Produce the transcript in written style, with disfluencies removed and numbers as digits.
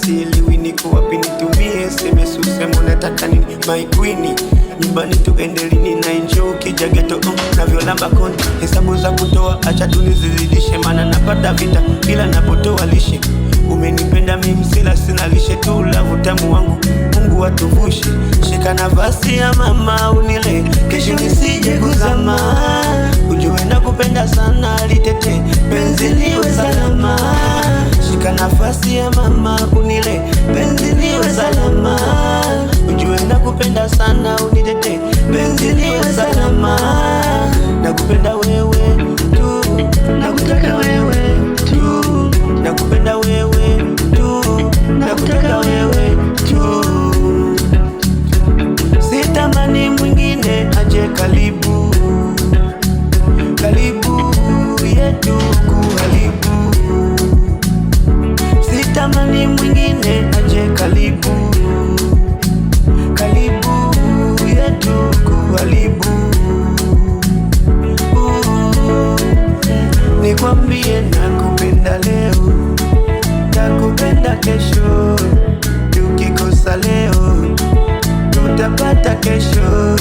sielewi niko wapi, nitumie SMS useme unataka nini my queen. Nyumbani tuende lini na enjoy ukija ghetto navyolamba koni. Hesabu za kutoa acha tunizidishe, maana napata vita bila napotoa lishe. Umenipenda mimi sila sina lishe tu love tamu wangu, Mungu atuvushe. Shika nafasi ya mama unile, kesho nisije kuzama. Ujue nakupenda sana, litete penzi liwe salama. Shika nafasi ya mama unile, penzi liwe salama. Ujue nakupenda sana, unitete penzi liwe salama. Nakupenda wewe tu, nakutaka wewe tu, nakupenda wewe tu, nakutaka wewe tu. Sitamani mwingine aje karibu, karibu yetu kuharibu. Sitamani mwingine aje karibu, karibu yetu kuharibu. Nikwambie nakupenda leo, nakupenda kesho. Tukikosa leo tutapata kesho.